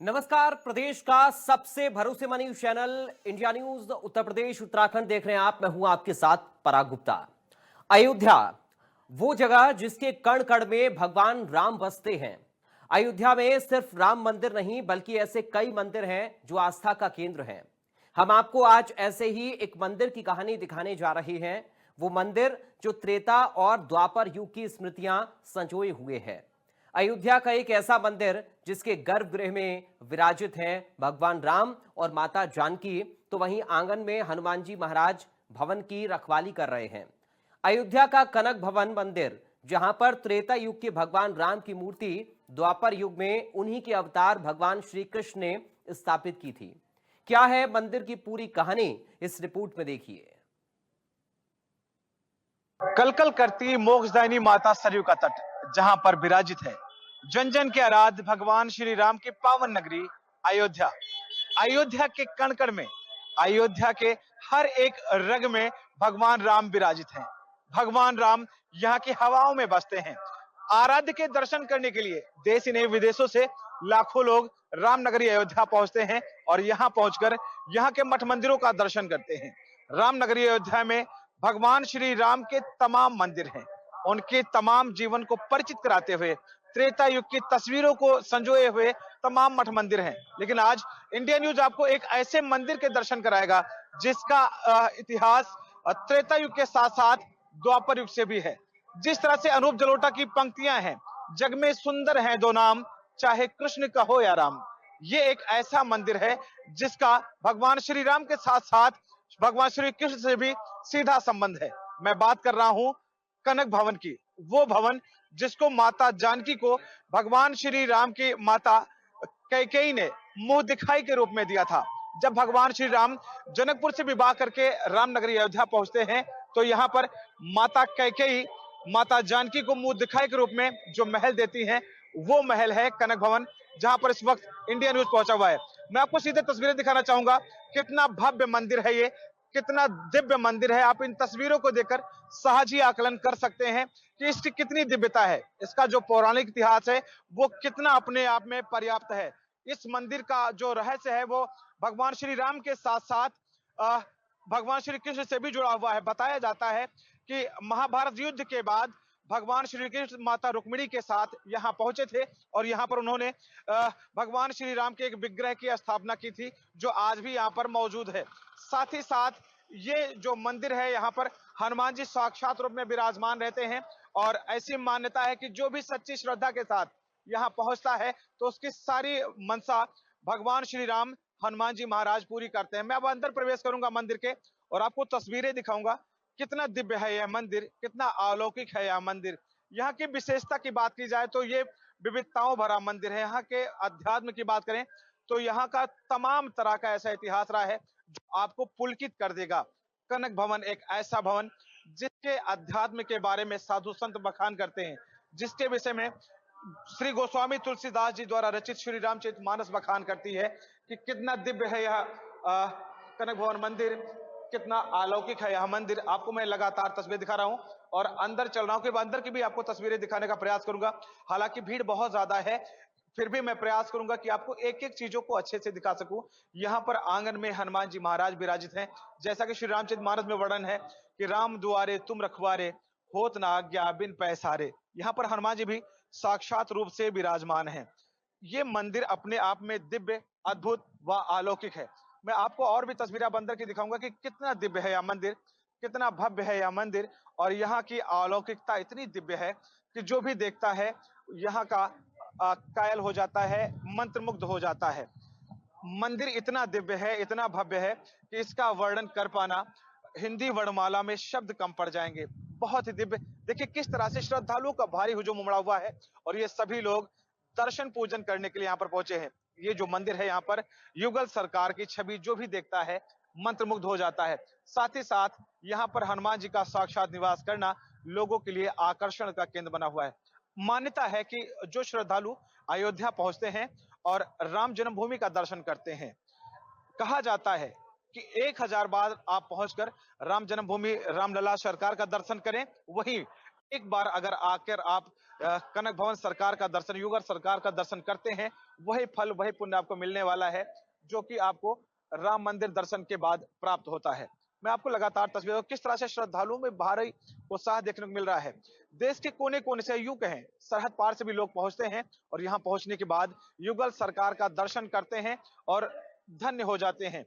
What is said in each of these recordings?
नमस्कार। प्रदेश का सबसे भरोसेमंद news channel India news Uttar Pradesh Uttarakhand देख रहे हैं आप। मैं हूं आपके साथ पराग गुप्ता। अयोध्या, वो जगह जिसके कण कण में भगवान राम बसते हैं। अयोध्या में सिर्फ राम मंदिर नहीं बल्कि ऐसे कई मंदिर हैं जो आस्था का केंद्र हैं। हम आपको आज ऐसे ही एक मंदिर की कहानी दिखाने जा रहे हैं। वो मंदिर जो त्रेता और द्वापर युग की स्मृतियां संजोए हुए है। अयोध्या का एक ऐसा मंदिर जिसके गर्भगृह में विराजित हैं भगवान राम और माता जानकी, तो वहीं आंगन में हनुमान जी महाराज भवन की रखवाली कर रहे हैं। अयोध्या का कनक भवन मंदिर, जहां पर त्रेता युग के भगवान राम की मूर्ति द्वापर युग में उन्हीं के अवतार भगवान श्री कृष्ण ने स्थापित की थी। क्या है मंदिर की पूरी कहानी, इस रिपोर्ट में देखिए। कलकल करती मोक्षदायिनी माता सरयू का तट जहां पर विराजित है जन जन के आराध्य भगवान श्री राम की पावन नगरी अयोध्या। अयोध्या के कण कण में, अयोध्या के हर एक रग में भगवान राम विराजित हैं। भगवान राम यहाँ की हवाओं में बसते हैं। आराध्य के दर्शन करने के लिए देश ही नहीं विदेशों से लाखों लोग रामनगरी अयोध्या पहुंचते हैं और यहाँ पहुंचकर यहाँ के मठ मंदिरों का दर्शन करते हैं। रामनगरी अयोध्या में भगवान श्री राम के तमाम मंदिर हैं। उनके तमाम जीवन को परिचित कराते हुए त्रेता युग की तस्वीरों को संजोए हुए तमाम मठ मंदिर हैं। लेकिन आज इंडिया न्यूज आपको एक ऐसे मंदिर के दर्शन कराएगा जिसका इतिहास त्रेता युग के साथ साथ द्वापर युग से भी है। जिस तरह से अनूप जलोटा की पंक्तियां हैं, जग में सुंदर हैं दो नाम, चाहे कृष्ण का हो या राम। ये एक ऐसा मंदिर है जिसका भगवान श्री राम के साथ साथ भगवान श्री कृष्ण से भी सीधा संबंध है। मैं बात कर रहा हूं कनक भवन की। वो भवन जिसको माता जानकी को भगवान श्री राम की माता कैकेयी ने मुंह दिखाई के रूप में दिया था। जब भगवान श्री राम जनकपुर से विवाह करके रामनगरी अयोध्या पहुंचते हैं तो यहाँ पर माता कैकेयी माता जानकी को मुंह दिखाई के रूप में जो महल देती हैं, वो महल है कनक भवन, जहां पर इस वक्त इंडिया न्यूज पहुंचा हुआ है। मैं आपको सीधे तस्वीरें दिखाना चाहूंगा। कितना भव्य मंदिर है ये, कितना दिव्य मंदिर है। आप इन तस्वीरों को देखकर सहज ही आकलन कर सकते हैं कि इसकी कितनी दिव्यता है। इसका जो पौराणिक इतिहास है वो कितना अपने आप में पर्याप्त है। इस मंदिर का जो रहस्य है वो भगवान श्री राम के साथ साथ भगवान श्री कृष्ण से भी जुड़ा हुआ है। बताया जाता है कि महाभारत युद्ध के बाद भगवान श्री कृष्ण माता रुक्मिणी के साथ यहाँ पहुंचे थे और यहाँ पर उन्होंने भगवान श्री राम के एक विग्रह की स्थापना की थी जो आज भी यहाँ पर मौजूद है। साथ ही साथ ये जो मंदिर है यहाँ पर हनुमान जी साक्षात रूप में विराजमान रहते हैं और ऐसी मान्यता है कि जो भी सच्ची श्रद्धा के साथ यहाँ पहुंचता है तो उसकी सारी मनसा भगवान श्री राम हनुमान जी महाराज पूरी करते हैं। मैं अब अंदर प्रवेश करूंगा मंदिर के और आपको तस्वीरें दिखाऊंगा। कितना दिव्य है यह मंदिर, कितना अलौकिक है यह मंदिर। यहाँ की विशेषता की बात की जाए तो ये विविधताओं भरा मंदिर है। यहाँ के अध्यात्म की बात करें तो यहाँ का तमाम तरह का ऐसा इतिहास रहा है जो आपको पुलकित कर देगा। कनक भवन एक ऐसा भवन जिसके अध्यात्म के बारे में साधु संत बखान करते हैं, जिसके विषय में श्री गोस्वामी तुलसीदास जी द्वारा रचित श्री रामचरितमानस बखान करती है कि कितना दिव्य है यह कनक भवन मंदिर, कितना अलौकिक है यह मंदिर। आपको मैं लगातार तस्वीर दिखा रहा हूं और अंदर चल रहा हूं कि अंदर की भी आपको तस्वीरें दिखाने का प्रयास करूंगा। हालांकि भीड़ बहुत ज्यादा है, फिर भी मैं प्रयास करूंगा कि आपको एक एक चीजों को अच्छे से दिखा सकूं। यहाँ पर आंगन में हनुमान जी महाराज विराजित हैं। जैसा कि श्री रामचरितमानस में वर्णन है कि राम दुआरे तुम रखवारे, होत ना आज्ञा बिन पैसारे। यहाँ पर हनुमान जी भी साक्षात रूप से विराजमान हैं। ये मंदिर अपने आप में दिव्य, अद्भुत व अलौकिक है। मैं आपको और भी तस्वीरें अब अंदर की दिखाऊंगा कि कितना दिव्य है यह मंदिर, कितना भव्य है यह मंदिर और यहाँ की अलौकिकता इतनी दिव्य है कि जो भी देखता है यहाँ का कायल हो जाता है, मंत्रमुग्ध हो जाता है। मंदिर इतना दिव्य है, इतना भव्य है कि इसका वर्णन कर पाना हिंदी वर्णमाला में शब्द कम पड़ जाएंगे। बहुत ही दिव्य। देखिए किस तरह से श्रद्धालुओं का भारी हुजूम उमड़ा हुआ है और ये सभी लोग दर्शन पूजन करने के लिए यहाँ पर पहुंचे हैं। ये जो मंदिर है यहाँ पर युगल सरकार की छवि जो भी देखता है मंत्रमुग्ध हो जाता है। साथ ही साथ यहाँ पर हनुमान जी का साक्षात निवास करना लोगों के लिए आकर्षण का केंद्र बना हुआ है। मान्यता है कि जो श्रद्धालु अयोध्या पहुंचते हैं और राम जन्मभूमि का दर्शन करते हैं, कहा जाता है कि 1000 बार आप पहुंचकर राम जन्मभूमि रामलला सरकार का दर्शन करें, वहीं एक बार अगर आकर आप कनक भवन सरकार का दर्शन, युगल सरकार का दर्शन करते हैं, वही फल वही पुण्य आपको मिलने वाला है जो कि आपको राम मंदिर दर्शन के बाद प्राप्त होता है। मैं आपको लगातार तस्वीरों किस तरह से श्रद्धालुओं में भारी उत्साह देखने को मिल रहा है। देश के कोने कोने से, यूं कहें सरहद पार से भी लोग पहुंचते हैं और यहां पहुंचने के बाद युगल सरकार का दर्शन करते हैं और धन्य हो जाते हैं।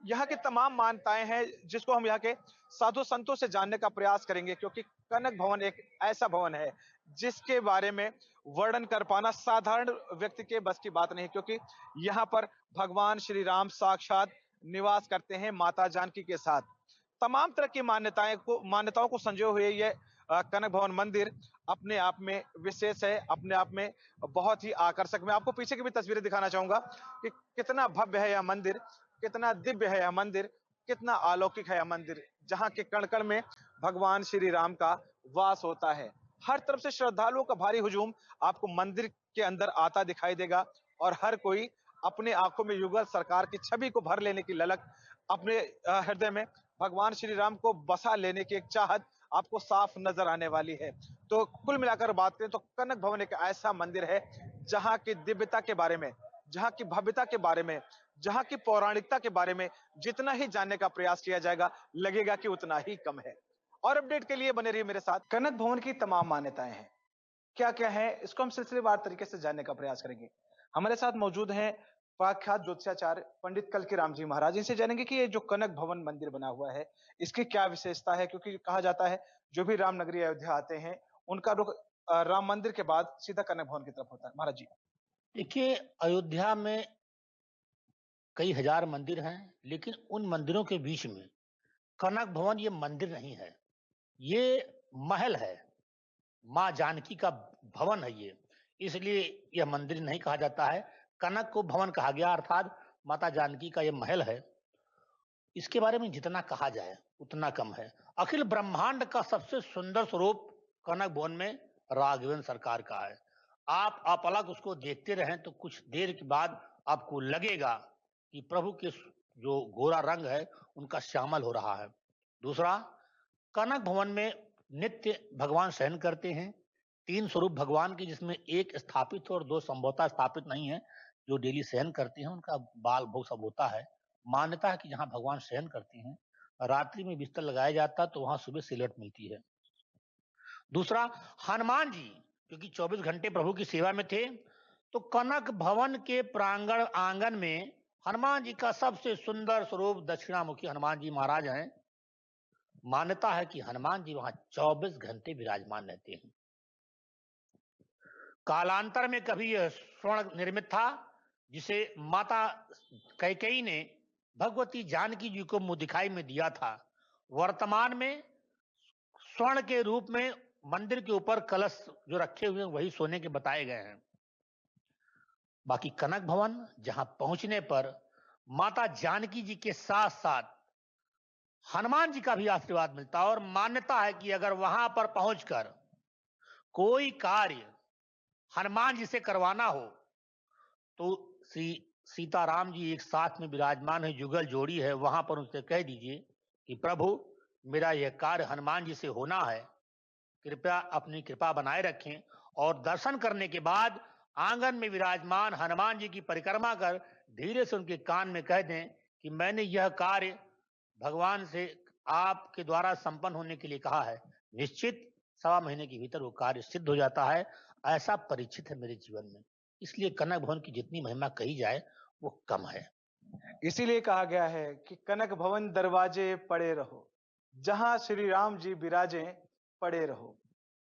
यहाँ की तमाम मान्यताएं हैं जिसको हम यहाँ के साधु संतों से जानने का प्रयास करेंगे, क्योंकि कनक भवन एक ऐसा भवन है जिसके बारे में वर्णन कर पाना साधारण व्यक्ति के बस की बात नहीं, क्योंकि यहाँ पर भगवान श्री राम साक्षात निवास करते हैं माता जानकी के साथ। तमाम तरह की मान्यताओं को संजोए हुए ये कनक भवन मंदिर अपने आप में विशेष है, अपने आप में बहुत ही आकर्षक। मैं आपको पीछे की भी तस्वीरें दिखाना चाहूंगा कि कितना भव्य है यह मंदिर, कितना दिव्य है यह मंदिर, कितना अलौकिक है यह मंदिर, जहां के कण कण में भगवान श्री राम का वास होता है। हर तरफ से श्रद्धालुओं का भारी हुजूम आपको मंदिर के अंदर आता दिखाई देगा और हर कोई अपने आंखों में युगल सरकार की छवि को भर लेने की ललक, अपने हृदय में भगवान श्री राम को बसा लेने की एक चाहत आपको साफ नजर आने वाली है। तो कुल मिलाकर बात करें तो कनक भवन एक ऐसा मंदिर है जहां की दिव्यता के बारे में, जहां की भव्यता के बारे में, जहां की पौराणिकता के बारे में जितना ही जानने का प्रयास किया जाएगा, लगेगा कि उतना ही कम है। और अपडेट के लिए बने रहिए मेरे साथ। कनक भवन की तमाम मान्यताएं हैं, क्या क्या है, इसको हम सिलसिलेवार तरीके से जानने का प्रयास करेंगे। हमारे साथ मौजूद हैं प्रख्यात ज्योतिषाचार्य पंडित कल्की राम जी महाराज। इनसे जानेंगे कि ये जो कनक भवन मंदिर बना हुआ है इसकी क्या विशेषता है, क्योंकि कहा जाता है जो भी रामनगरी अयोध्या आते हैं उनका रुख राम मंदिर के बाद सीधा कनक भवन की तरफ होता है। महाराज जी। देखिए, अयोध्या में कई हजार मंदिर हैं, लेकिन उन मंदिरों के बीच में कनक भवन ये मंदिर नहीं है, ये महल है। माँ जानकी का भवन है ये, इसलिए यह मंदिर नहीं कहा जाता है, कनक को भवन कहा गया, अर्थात माता जानकी का ये महल है। इसके बारे में जितना कहा जाए उतना कम है। अखिल ब्रह्मांड का सबसे सुंदर स्वरूप कनक भवन में राघवेंद्र सरकार का है। आप अपलक उसको देखते रहें तो कुछ देर के बाद आपको लगेगा कि प्रभु के जो गोरा रंग है उनका श्यामल हो रहा है। दूसरा, कनक भवन में नित्य भगवान शयन करते हैं। 3 स्वरूप भगवान के, जिसमें एक स्थापित और 2 संभवतः स्थापित नहीं है। जो डेली शयन करते हैं उनका बाल भोग सब होता है। मान्यता है कि जहां भगवान शयन करते हैं, रात्रि में बिस्तर लगाया जाता है तो वहां सुबह सिलवट मिलती है। दूसरा, हनुमान जी क्योंकि 24 घंटे प्रभु की सेवा में थे, तो कनक भवन के प्रांगण आंगन में हनुमान जी का सबसे सुंदर स्वरूप दक्षिणामुखी हनुमान जी महाराज हैं। मान्यता है कि हनुमान जी वहां 24 घंटे विराजमान रहते हैं। कालांतर में कभी यह स्वर्ण निर्मित था, जिसे माता कैकेयी ने भगवती जानकी जी को मुंह दिखाई में दिया था। वर्तमान में स्वर्ण के रूप में मंदिर के ऊपर कलश जो रखे हुए हैं वही सोने के बताए गए हैं। बाकी कनक भवन, जहां पहुंचने पर माता जानकी जी के साथ साथ हनुमान जी का भी आशीर्वाद मिलता है। और मान्यता है कि अगर वहां पर पहुंचकर कोई कार्य हनुमान जी से करवाना हो तो श्री सीताराम जी एक साथ में विराजमान है, जुगल जोड़ी है, वहां पर उनसे कह दीजिए कि प्रभु मेरा यह कार्य हनुमान जी से होना है, कृपया अपनी कृपा बनाए रखें। और दर्शन करने के बाद आंगन में विराजमान हनुमान जी की परिक्रमा कर धीरे से उनके कान में कह दें कि मैंने यह कार्य भगवान से आपके द्वारा संपन्न होने के लिए कहा है। निश्चित 1.25 महीने के भीतर वो कार्य सिद्ध हो जाता है। ऐसा परिचित है मेरे जीवन में, इसलिए कनक भवन की जितनी महिमा कही जाए वो कम है। इसीलिए कहा गया है कि कनक भवन दरवाजे पड़े रहो, जहां श्री राम जी विराजे पड़े रहो।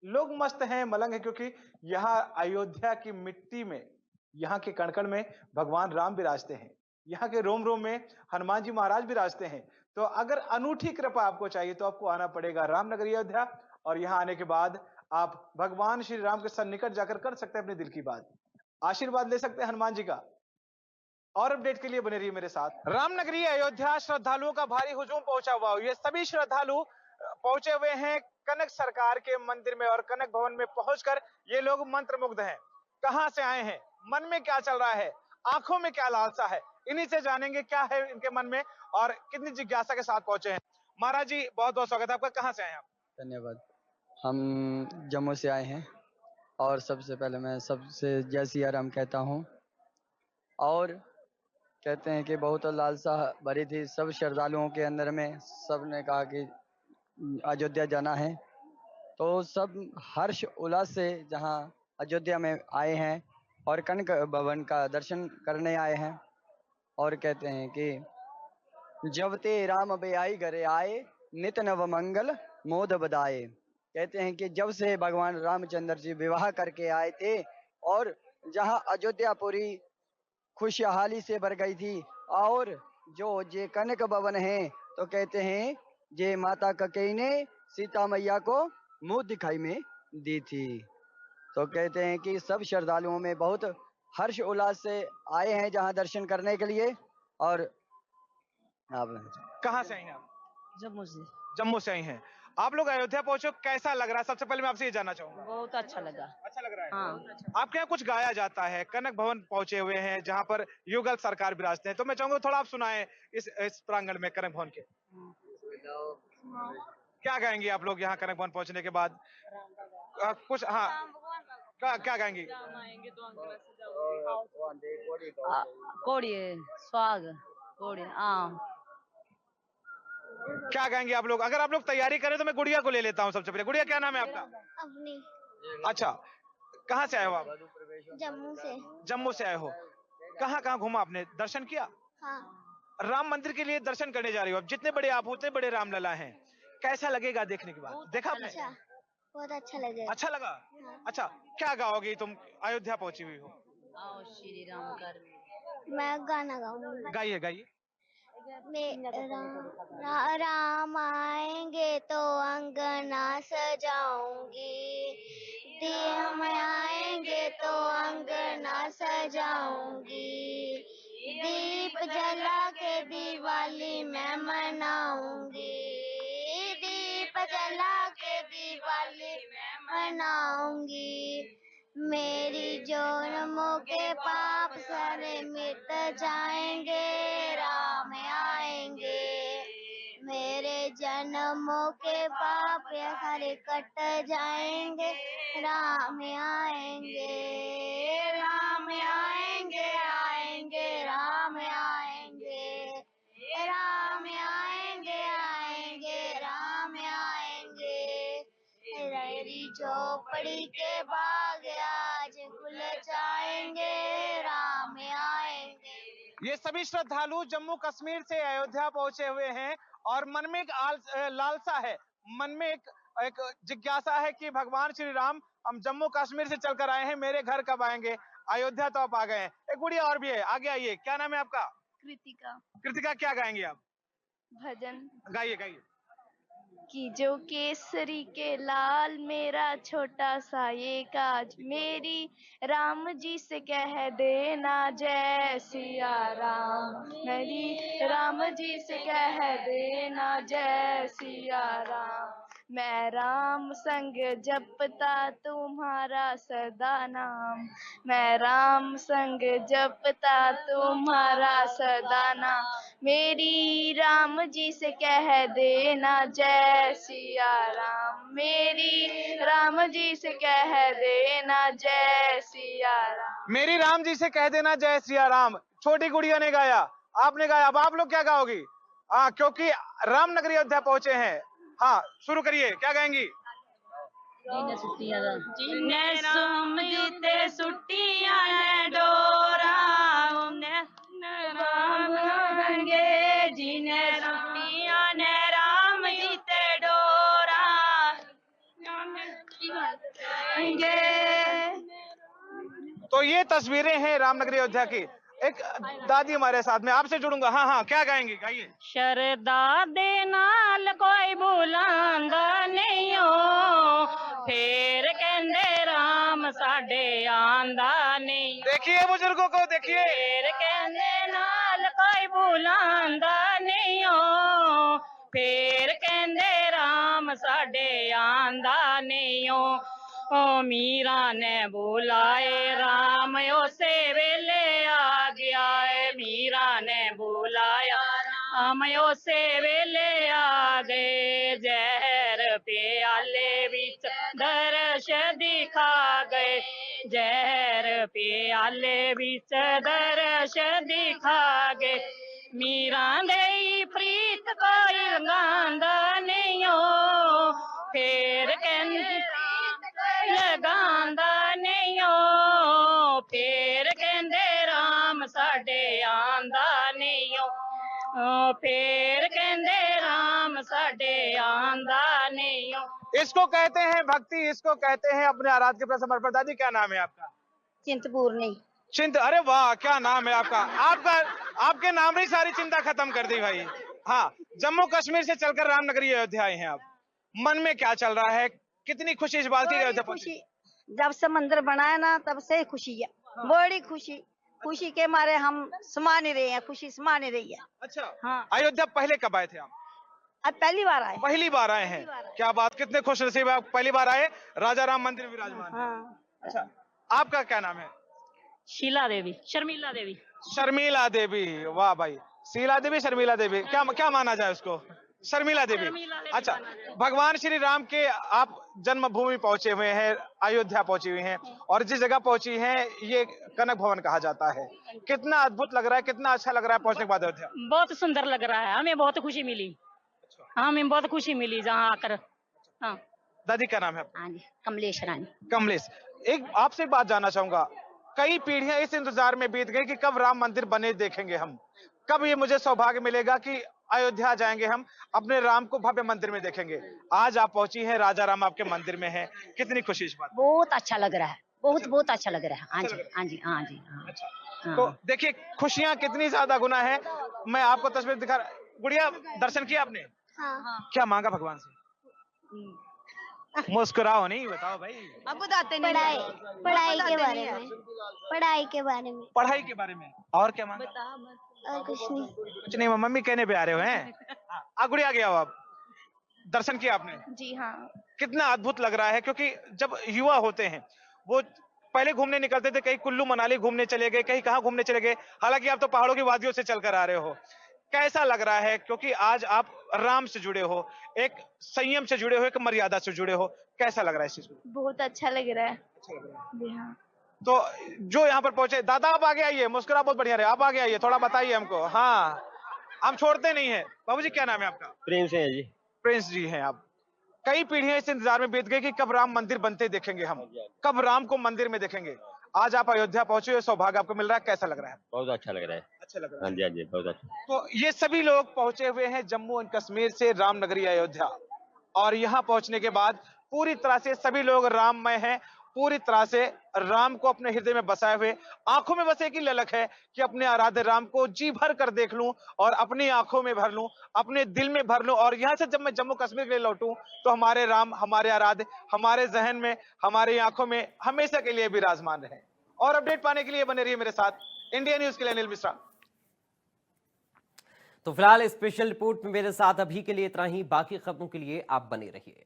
लोग मस्त हैं, मलंग हैं, क्योंकि यहाँ अयोध्या की मिट्टी में, यहाँ के कण-कण में भगवान राम विराजते हैं, यहाँ के रोम रोम में हनुमान जी महाराज विराजते हैं। तो अगर अनूठी कृपा आपको चाहिए तो आपको आना पड़ेगा रामनगरी अयोध्या, और यहाँ आने के बाद आप भगवान श्री राम के सन्निकट जाकर कर सकते हैं अपने दिल की बात, आशीर्वाद ले सकते हैं हनुमान जी का। और अपडेट के लिए बने रहिए मेरे साथ। रामनगरी अयोध्या श्रद्धालुओं का भारी हुजूम पहुंचा हुआ है। ये सभी श्रद्धालु पहुंचे हुए हैं कनक सरकार के मंदिर में, और कनक भवन में पहुंचकर ये लोग मंत्रमुग्ध हैं। कहां से आए हैं, मन में क्या चल रहा है, आंखों में क्या लालसा है, इन्हीं से जानेंगे क्या है इनके मन में और कितनी जिज्ञासा के साथ पहुंचे हैं। महाराज जी बहुत बहुत स्वागत है आपका, कहां से आए हैं आप? धन्यवाद। हम जम्मू से आए हैं और सबसे पहले मैं सबसे जय सिया राम कहता हूँ। और कहते हैं कि बहुत लालसा भरी थी सब श्रद्धालुओं के अंदर में, सब ने कहा कि अयोध्या जाना है। तो सब हर्ष उल्लास से जहाँ अयोध्या में आए हैं और कनक भवन का दर्शन करने आए हैं। और कहते हैं कि जब ते राम बेआई घरे आए, नित नव मंगल मोद बदाए। कहते हैं कि जब से भगवान रामचंद्र जी विवाह करके आए थे और जहां अयोध्यापुरी खुशहाली से भर गई थी, और जो जे कनक भवन है तो कहते हैं जे माता ककेई ने सीता मैया को मुंह दिखाई में दी थी। तो कहते हैं कि सब श्रद्धालुओं में बहुत हर्ष उल्लास से आए हैं जहां दर्शन करने के लिए। और आप कहाँ से आई हैं आप? जम्मू से। जम्मू से आई हैं। आप लोग अयोध्या पहुंचे हो, कैसा लग रहा है? सबसे पहले मैं आपसे ये जानना चाहूंगा। बहुत अच्छा लगा। अच्छा लग रहा है? हाँ। आपके यहाँ कुछ गाया जाता है, कनक भवन पहुंचे हुए हैं जहाँ पर युगल सरकार विराजते हैं, तो मैं चाहूंगा थोड़ा आप सुनाएं इस प्रांगण में कनक भवन के। क्या गाएंगे आप लोग यहाँ कनक भवन पहुंचने के बाद? कुछ हाँ, क्या गाएंगी? कोड़ी स्वाग कोड़ी हाँ। क्या गाएंगे आप लोग? अगर आप लोग तैयारी करें तो मैं गुड़िया को ले लेता हूँ सबसे पहले। गुड़िया, क्या नाम है आपका? अपनी। अच्छा, कहाँ से आए हो आप? जम्मू से। जम्मू से आए हो। कहाँ कहाँ घूमा आपने, दर्शन किया? हाँ। राम मंदिर के लिए दर्शन करने जा रही हो अब। जितने बड़े आप उतने बड़े रामलला हैं, कैसा लगेगा देखने के बाद? देखा आपने? अच्छा, बहुत अच्छा लगे। अच्छा लगा? हाँ। अच्छा, क्या गाओगी तुम? अयोध्या पहुंची हुई हो। आओ श्री राम कर। मैं गाना गाऊंगी। गाइए गाइए। राम आएंगे तो अंगना सजाऊंगी, हम आएंगे तो अंगना सजाऊंगी, दीप जला के दिवाली मैं मनाऊंगी, दीप जला के दिवाली मैं मनाऊंगी। मेरी जन्मों के पाप सारे मिट जाएंगे, राम आएंगे। मेरे जन्मों के पाप सारे कट जाएंगे, राम आएंगे, राम आएंगे, आएंगे राम आएंगे, राम आएंगे, आएंगे राम आएंगे। मेरी झोपड़ी के बाग आज खुल जाएंगे, राम आएंगे। ये सभी श्रद्धालु जम्मू कश्मीर से अयोध्या पहुंचे हुए हैं और मन में एक लालसा है, मन में एक जिज्ञासा है कि भगवान श्री राम हम जम्मू कश्मीर से चलकर आए हैं, मेरे घर कब आएंगे? अयोध्या तो आप आ गए हैं। एक गुड़िया और भी है, आगे आइए। क्या नाम है आपका? कृतिका। कृतिका, क्या गाएंगे आप? भजन। गाइए गाइए। कि जो केसरी के लाल मेरा छोटा सा ये काज, मेरी राम जी से कह देना जय सिया राम, मेरी राम जी से कह देना जय सिया राम। मैं राम संग जपता तुम्हारा सदा नाम, मैं राम संग जपता तुम्हारा सदा नाम, मेरी राम जी से कह देना जय सिया राम, मेरी राम जी से कह देना जय सिया राम। मेरी राम जी से कह देना जय सिया राम। छोटी गुड़िया ने गाया, आपने गाया। अब आप लोग क्या गाओगी? हाँ, क्योंकि रामनगरी अयोध्या पहुंचे हैं। हाँ, शुरू करिए, क्या गाएंगी? जिन्हें सुट्टियां दा। जिन्हें सुमते सुट्टियां ने डोरा, राम रंगे जिन्हें सुट्टियां ने राम जी ते डोरा तो ये तस्वीरें हैं रामनगरी अयोध्या की। एक दादी हमारे साथ में, आपसे जुड़ूंगा। हाँ हाँ, क्या गाएंगे? गाइए। शरदा दे नाल कोई बुलांदा नहीं हो, फेर कहंदे राम साडे आंदा नहीं। देखिए बुजुर्गों को, देखिए। फेर कहंदे नाल कोई बुलांदा नहीं हो, फेर कहंदे राम साडे आंदा नहीं हो। ओ मीरा ने बुलाए राम उसे वेले आ गया है, मीरा ने बुलाया आमयो से वेले आ गए, जहर प्याले विच दर्श दिखा गए, जहर प्याले विच दर्श दिखा गए। मीरा दे प्रीत कोई लगांदा नहीं हो, फेर कहंदे लगांदा नहीं हो, फेर कहंदे राम साडे आंदा नहीं हो, फेर कहंदे राम साडे आंदा नहीं हो। इसको कहते हैं भक्ति, इसको कहते हैं अपने आराध के प्रति समर्पण। दादी क्या नाम है आपका? चिंतपूर्णी। चिंत, अरे वाह क्या नाम है आपका। आपके नाम ने ही सारी चिंता खत्म कर दी भाई। हाँ, जम्मू कश्मीर से चलकर रामनगरी अयोध्या आए हैं आप, मन में क्या चल रहा है, कितनी खुशी इस बात की अयोध्या पहुंची? जब से मंदिर बनाया ना तब से खुशी है, बड़ी खुशी, खुशी के मारे हम समा नहीं रहे हैं, खुशी समा नहीं रही है। अच्छा, हाँ। अयोध्या पहले कब आए थे आप? अब पहली बार आए। पहली बार आए हैं, क्या बात, कितने खुश नसीब है आप, पहली बार आए, राजा राम मंदिर विराजमान है। हाँ। अच्छा, आपका क्या नाम है? शीला देवी, शर्मिला देवी। शर्मिला देवी, वाह भाई, शीला देवी, शर्मिला देवी, क्या क्या माना जाए उसको? शर्मिला देवी। अच्छा, भगवान श्री राम के आप जन्मभूमि पहुंचे हुए हैं, अयोध्या पहुंची हुई हैं, और जिस जगह पहुंची हैं ये कनक भवन कहा जाता है। कितना अद्भुत लग रहा है, कितना अच्छा लग रहा है पहुंचने के बाद अयोध्या? बहुत सुंदर लग रहा है, हमें बहुत खुशी मिली। हमें बहुत खुशी मिली जहाँ आकर। हाँ। दादी क्या नाम है? हाँ जी, कमलेश रानी। कमलेश, एक आपसे बात जानना चाहूंगा, कई पीढ़ियां इस इंतजार में बीत गई कि कब राम मंदिर बने देखेंगे हम, कब ये मुझे सौभाग्य मिलेगा कि अयोध्या जाएंगे हम, अपने राम को भव्य मंदिर में देखेंगे। आज आप पहुंची हैं, राजा राम आपके मंदिर में है, कितनी खुशी इस बात? बहुत अच्छा लग रहा है, बहुत बहुत अच्छा लग रहा है। हाँ जी, हाँ जी, हाँ जी, हाँ। तो देखिए खुशियां कितनी ज्यादा गुना है। मैं आपको तस्वीर दिखा, गुड़िया दर्शन किया आपने? हाँ। क्या मांगा भगवान से? मुस्कुराओ नहीं, बताओ भाई। अब बताते नहीं। पढ़ाई के बारे में, पढ़ाई के बारे में। पढ़ाई के बारे में, और क्या मांगा? और कुछ नहीं। कुछ नहीं, मम्मी कहने पे आ रहे हो हैं। गुड़िया गया हो आप, दर्शन किया आपने? जी हाँ। कितना अद्भुत लग रहा है, क्योंकि जब युवा होते हैं वो पहले घूमने निकलते थे, कहीं कुल्लू मनाली घूमने चले गए, कहीं कहाँ घूमने चले गए, हालांकि आप तो पहाड़ों की वादियों से चलकर आ रहे हो। कैसा लग रहा है, क्योंकि आज आप राम से जुड़े हो, एक संयम से जुड़े हो, एक मर्यादा से जुड़े हो, कैसा लग रहा है इस चीज को? बहुत अच्छा लग रहा है। जी हाँ। तो जो यहाँ पर पहुंचे, दादा आप आगे आइए, मुस्कुरा बहुत बढ़िया रहे, आप आगे आइए, थोड़ा बताइए हमको। हाँ, हम छोड़ते नहीं है। बाबूजी क्या नाम है आपका? प्रेम से है जी। प्रिंस जी हैं आप। कई पीढ़ियां इस इंतजार में बीत गई कि कब राम मंदिर बनते देखेंगे हम, कब राम को मंदिर में देखेंगे। आज आप अयोध्या पहुंचे हुए, सौभाग्य आपको मिल रहा है, कैसा लग रहा है? बहुत अच्छा लग रहा है। अच्छा लग रहा हाँ है। जी, हाँ जी, बहुत अच्छा। तो ये सभी लोग पहुंचे हुए हैं जम्मू एंड कश्मीर से रामनगरी अयोध्या, और यहाँ पहुंचने के बाद पूरी तरह से सभी लोग राममय हैं, पूरी तरह से राम को अपने हृदय में बसाए हुए, आंखों में बस एक ही ललक है कि अपने आराध्य राम को जी भर कर देख लूं, और अपनी आंखों में भर लूं, अपने दिल में भर लूं, और यहाँ से जब मैं जम्मू कश्मीर के लिए लौटूं तो हमारे राम, हमारे आराध्य, हमारे जहन में, हमारी आंखों में हमेशा के लिए विराजमान रहे। और अपडेट पाने के लिए बने रहिए मेरे साथ। इंडिया न्यूज के लिए अनिल मिश्रा। तो फिलहाल स्पेशल रिपोर्ट में मेरे साथ अभी के लिए इतना ही, बाकी खबरों के लिए आप बने रहिए।